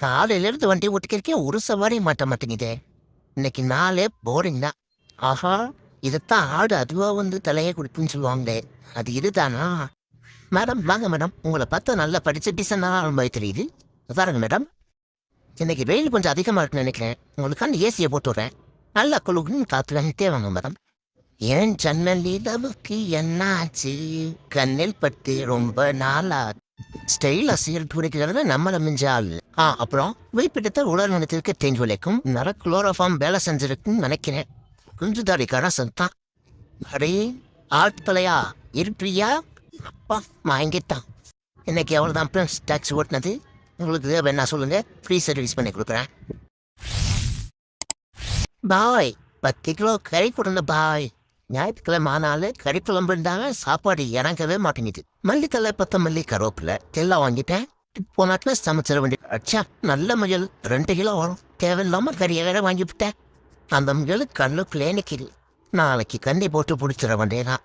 காலையிலேருந்து வண்டி ஓட்டிக்கிறக்கே ஒரு சவாரி மாட்ட மாட்டேங்குதே. இன்னைக்கு நாளே போரிங் தான். ஆஹா! இதத்தான் ஆடு அதுவா வந்து தலைய குடுக்குன்னு சொல்லுவாங்களே. அது இதுதானா? மேடம் வாங்க மேடம். உங்கள பார்த்தா நல்லா படிச்ச டீசென்ட்டான மாரி தெரியுது. உட்காருங்க மேடம். இன்னைக்கு வெயில் கொஞ்சம் அதிகமா இருக்குன்னு நெனைக்கிறேன். உங்களுக்காண்டி ஏசிய போட்டு விடுறேன். நல்லா குளுகுளுன்னு காத்து வாங்கிட்டே வாங்க மேடம். ஏன் ஜன்னல் நிலவுக்கு என்னாச்சு? கண்ணில் பட்டு ரொம்ப நாளா ஸ்டைலா சீர் துடைக்கிறதுல நம்மள மிஞ்ச ஆள். அப்புறம் வைப்பிட்டத்தை உடல் நலத்திற்கு தேஞ்சு விளைக்கும் நர குளோரோஃபார்ம் வேலை செஞ்சிருக்குன்னு நினைக்கிறேன். குஞ்சுதாரிக்காரன் செத்தான். அடே ஆட்களையா இருப்பியா? அப்பா வாங்கிட்டான். இன்னைக்கு எவ்வளோதான் ஃப்ரெண்ட்ஸ் டாக்ஸி ஓட்டினது. உங்களுக்கு வேணா சொல்லுங்க, ஃப்ரீ சர்வீஸ் பண்ணி கொடுக்குறேன். பாய் 10 கிலோ கறி கொடுங்க பாய். ஞாயிற்றுக்கிழமை ஆனாலும் கறி குழம்பு இருந்தாங்க சாப்பாடு இறங்கவே மாட்டேங்குது. மல்லித்தலை 10 மல்லி கருவேப்பிலை எல்லாம் வாங்கிட்டேன். போனாட்டில் சமைச்சிட வேண்டிய அச்சா நல்ல முயல் 2 கிலோ வரும். தேவையில்லாம கறியை வேற வாங்கிவிட்டேன். அந்த முயல் கண்ணுக்குள்ளே நிற்கிது. நாளைக்கு கண்ணி போட்டு பிடிச்சிட வேண்டியதான்.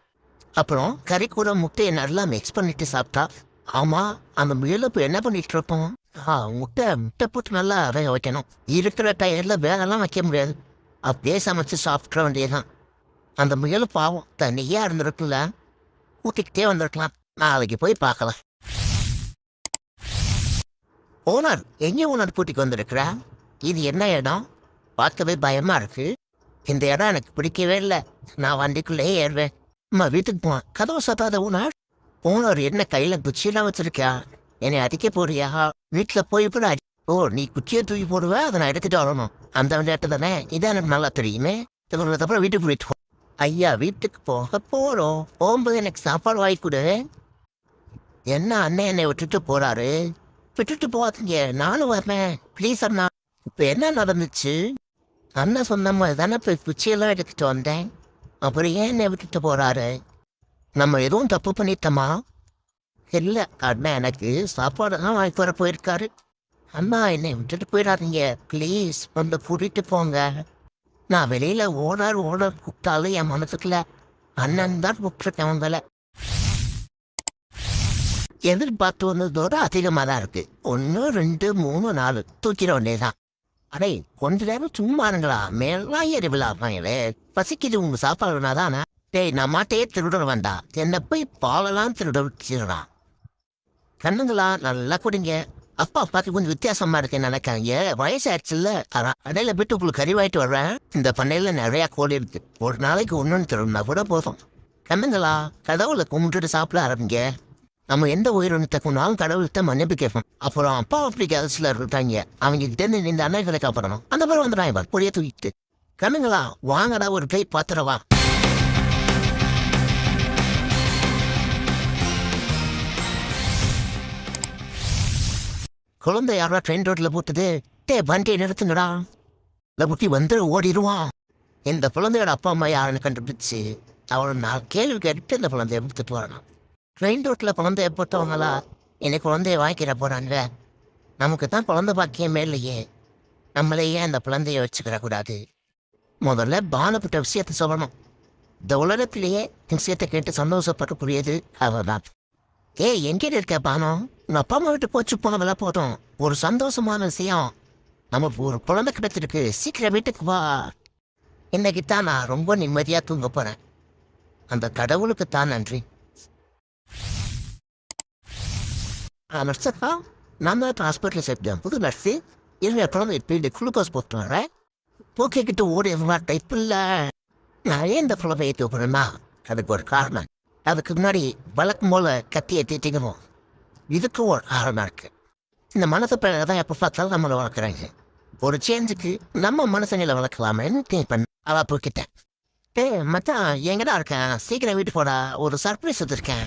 அப்புறம் கறி கூட முட்டையை நல்லா மிக்ஸ் பண்ணிட்டு சாப்பிட்டா. ஆமா, அந்த முயல் இப்போ என்ன பண்ணிட்டு இருப்போம்? முட்டை முட்டை போட்டு நல்லா வேக வைக்கணும். இருக்கிற டயர்ல வேகலாம் வைக்க முடியாது. அப்படியே சமைச்சு சாப்பிட்ற வேண்டியதான். அந்த முயல் பாவம் தனியா இருந்திருக்குல்ல, கூட்டிக்கிட்டே வந்திருக்கலாம். நாளைக்கு போய் பார்க்கலாம். ஓனர் எங்க ஓனர் கூட்டிக்கு வந்திருக்கிறா? இது என்ன இடம்? பார்க்கவே பயமா இருக்கு. இந்த இடம் எனக்கு பிடிக்கவே இல்லை. நான் வண்டிக்குள்ளேயே ஏறுவேன். அம்மா வீட்டுக்கு போவேன். கதவை சாத்தாத ஓனர். ஓனர் என்ன கையில குச்சியெல்லாம் வச்சிருக்கியா? என்னை அடிக்க போறியா? வீட்டில் போய் கூட ஓ, நீ குச்சியை தூக்கி போடுவ, அதை நான் எடுத்துட்டு வரணும். அந்த விளையாட்டு தானே, இதான் எனக்கு நல்லா தெரியுமே. அப்புறம் வீட்டுக்கு போயிட்டு ஐயா வீட்டுக்கு போக போறோம். போகும்போது எனக்கு சாப்பாடு வாங்கி கொடு. என்ன அண்ணன் என்னை விட்டுட்டு போறாரு? விட்டுட்டு போகாதீங்க, நானும் வரேன் ப்ளீஸ் அண்ணா. இப்போ என்ன நடந்துச்சு? அண்ணன் சொன்ன மாதிரி தானே போய் குச்சியெல்லாம் எடுத்துட்டு வந்தேன். அப்புறம் ஏன் என்னை விட்டுட்டு போறாரு? நம்ம எதுவும் தப்பு பண்ணிட்டோமா? இல்லை, அண்ணன் எனக்கு சாப்பாடு தான் வாங்கி வர போயிருக்காரு. அண்ணா என்னை விட்டுட்டு போயிடாதீங்க ப்ளீஸ், வந்து கூட்டிட்டு போங்க. நான் வெளியில ஓனர் ஓனர் கூப்பிட்டாலும் என் மனசுக்குள்ள அண்ணன் தான் கூப்பிட்டுருக்கேன். உங்களை எதிர்பார்த்து வந்ததோட அதிகமாக தான் இருக்கு. 1 2 3 4 தூக்கிட வேண்டியதான். அடே கொஞ்ச நேரம் சும்மா இருங்களா? மேலாம் ஏறி விழாப்பாங்களே. பசிக்குது, உங்க சாப்பாடு வேணாதானே? டேய், நான் மாட்டையே திருட வேண்டாம். என்னை போய் பாலெல்லாம் திருட வச்சிடறான். கண்ணுங்களா நல்லா குடிங்க. அப்பா பார்த்து கொஞ்சம் வித்தியாசமா இருக்கேன்னு நினைக்காங்க. வயசாயிடுச்சுல்ல, அதான் அடையில போயிட்டு உங்களுக்கு கறிவாயிட்டு வர்றேன். இந்த பண்ணையில நிறையா கோழி இருக்கு. ஒரு நாளைக்கு ஒன்றுன்னு திரும்பினா கூட போதும். கண்ணுங்களா கடவுளை கும்பிட்டுட்டு சாப்பிட ஆரம்பிங்க. நம்ம எந்த உயிரினத்தை கொண்டாலும் கடவுள்கிட்ட மன்னிப்பு கேட்போம். அப்புறம் அப்பா அப்படி கேசில் இருக்காங்க, அவங்க கிட்ட இருந்து இந்த அன்னைகளை காப்பாடணும். அந்த மாதிரி வந்துடுறாங்க பொடிய தூக்கிட்டு. கண்ணுங்களா வாங்கடா ஒரு கை பாத்துறவா. குழந்தை யாரா ட்ரெயின் ரோட்ல போட்டுது. வண்டியை நிறுத்துங்கடா. இந்த குட்டி வந்து ஓடிடுவான். இந்த குழந்தையோட அப்பா அம்மா யாருன்னு கண்டுபிடிச்சு அவனை நான் கேள்வி கேட்டு இந்த குழந்தைய எடுத்துட்டு வரணும். ட்ரெயின் ரோட்ல குழந்தைய போட்டவங்களா இன்னைக்கு குழந்தைய வாங்கிக்கிற போறாங்க. நமக்கு தான் குழந்தை பாக்கியமே இல்லையே. நம்மளையே அந்த குழந்தைய வச்சுக்கிற கூடாது. முதல்ல பானப்பட்ட விஷயத்த சொல்லணும். இந்த உலகத்திலேயே விஷயத்தை கேட்டு சந்தோஷப்படக்கூடியது அவதான். எங்கே இருக்க பானம்? உங்க அப்பா அம்மா விட்டு போச்சு போனதெல்லாம் போதும். ஒரு சந்தோஷமான விஷயம், நமக்கு ஒரு குழந்தை கிடைச்சிருக்கு. சீக்கிரம் வீட்டுக்கு வா. இன்னைக்கு தான் நான் ரொம்ப நிம்மதியா தூங்க போறேன். அந்த கடவுளுக்கு தான் நன்றி. நர்ஸக்கா, நான் தான் ஹாஸ்பிட்டலில் சேர்த்தேன். புது நர்ஸு இருங்க. குழந்தை இப்போ குளுக்கோஸ் போட்டு வரேன். போக்கிக்கிட்டு ஓடி டைப் இல்லை. நான் ஏன் இந்த குழந்தையை தூக்குறேன்னா அதுக்கு ஒரு காரணம். அதுக்கு முன்னாடி வழக்கம் போல கத்தியை தீட்டிக்கணும். இதுக்கும் ஒரு காரணம் இருக்கு. இந்த மனசை தான் எப்போ பார்த்தாலும் நம்மளை வளர்க்குறாங்க. ஒரு சேஞ்சுக்கு நம்ம மனசங்களை வளர்க்கலாமேன்னு திங்க் பண்ண அவ போக்கிட்டேன். மச்சான் எங்கடா இருக்கேன்? சீக்கிரம் வீட்டு போடா, ஒரு சர்ப்ரைஸ் வச்சிருக்கேன்.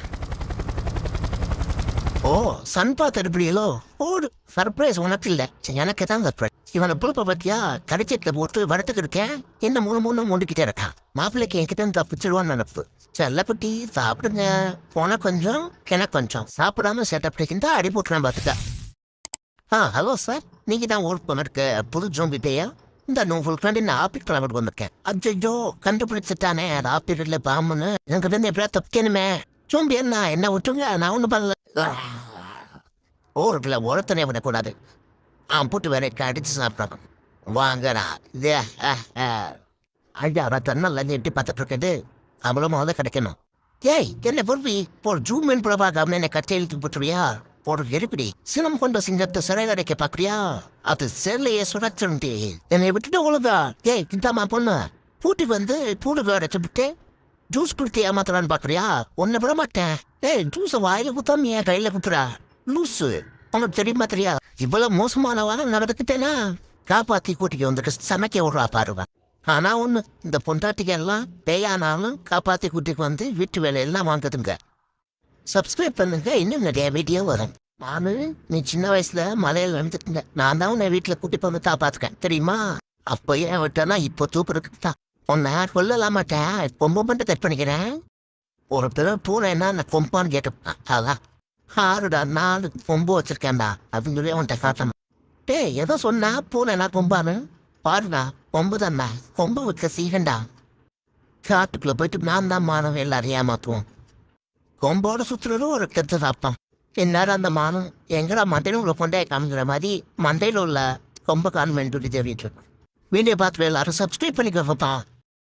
ஓ, சன் பார்த்துருப்பீங்களோ? ஓடு, சர்ப்ரைஸ் உனக்கு இல்லை, எனக்கு தான் சர்ப்ரைஸ். இவனை புழுப்பை பத்தியா கடிச்சட்டில் போட்டு வளர்த்துக்கு இருக்கேன். என்ன 3 மூண்டுக்கிட்டே இருக்கான். மாப்பிள்ளைக்கு என்கிட்ட தப்பிச்சிடுவான்னு நினப்பு. செல்லப்பட்டி சாப்பிடுங்க. போன கொஞ்சம் கிணக்கு கொஞ்சம் சாப்பிடாம செட்டப்படிக்கிட்டா அடி போட்டுறேன் பார்த்துக்க. ஹலோ சார், நீங்கள் தான் ஒர்க் பண்ணிருக்க புது ஜோம்பிட்டையா? இந்த உங்களுக்கு வேண்டி நான் ஆப்பிள் கிளம்பிட்டு வந்திருக்கேன். அஜ்ஜோ கண்டுபிடிச்சிட்டானே, அது ஆப்பிள் இல்லை பாம்புன்னு. எனக்கு வந்து எப்படியா தப்பிக்கணுமே. ஜோம்பி என்ன விட்டுங்க, நான் ஒன்றும் பண்ணல. ஓ இருக்குல்ல, ஒருத்தனை விடக்கூடாது. போட்டு வேற அடிச்சு சாப்பிட்றாங்க. வாங்கடா இதே ஐயா தன்னல்ல எட்டி பார்த்துட்டு இருக்குது. அவ்வளோ முதல்ல கிடைக்கணும். ஏய் என்ன பொறுப்பி போர் ஜூம் இன் கூட பார்க்காம என்னை கட்டை இழுத்து போட்டுறியா? ஒரு எரிப்பிடி சினம் கொண்ட சிங்கத்தை சிறையடைக்க பார்க்குறியா? அது செல்லையே சுரச்சுண்டு என்னை விட்டுட்டு அவ்வளோதா. ஏய் கிட்டாமா பொண்ணு பூட்டி வந்து பூடு வேற விட்டு ஜூஸ் குடுத்து ஏமாத்தலான்னு பார்க்குறியா? ஒன்றை விட மாட்டேன். ஏய் ஜூஸை வாயில குத்தாம என் கையில் குத்துறா லூஸு. உனக்கு தெரியுமா தெரியா? இவ்வளவு மோசமானவான நடந்துக்கிட்டேனா காப்பாத்தி கூட்டிக்கு வந்துட்டு சமைக்க விடுறா பாருவேன். ஆனா ஒண்ணு, இந்த பொண்டாட்டிக்கு எல்லாம் பேயானாலும் காப்பாத்தி கூட்டிக்கு வந்து வீட்டு வேலையெல்லாம் வாங்குதுங்க. சப்ஸ்கிரைப் பண்ணுங்க, இன்னும் நிறைய வீடியோ வரும். நானு நீ சின்ன வயசுல மலையில வந்துட்டுங்க, நான் தான் உன்னை வீட்டுல கூட்டிட்டு வந்து காப்பாத்துக்கேன் தெரியுமா? அப்ப ஏன் விட்டேன்னா இப்போ தூக்குறதுக்கு தான். உன்னை கொல்லலாம் மாட்டேன், கொம்பு மட்டும் கட் பண்ணிக்கிறேன். ஒரு பிறகு பூனைன்னா நான் கொம்பான்னு கேட்டுப்பேன். அதான் 6டா 4 கொம்பு வச்சிருக்கேன்டா அப்படின்னு சொல்லி அவன்கிட்ட காட்டணும். டேய் ஏதோ சொன்னா பூனைனா கொம்பான்னு பாருடா, கொம்பு தான்டா, கொம்பு வைக்க சீகண்டா. காட்டுக்குள்ள போயிட்டு நான் தான் மானவன் எல்லாரையும் ஏமாத்துவோம். கொம்போட சுற்றுறதும் ஒரு கெத்து சாப்பிட்டான். என்னாரும் அந்த மானம் எங்கடா மண்டையில் உள்ள கொண்டையை காமிக்கிற மாதிரி மண்டையில் உள்ள கொம்பை காணும் வேண்டிய தேடிட்டு இருக்கோம். வீடியோ பார்த்து எல்லாரும் சப்ஸ்கிரைப் பண்ணிக்கிறப்பா.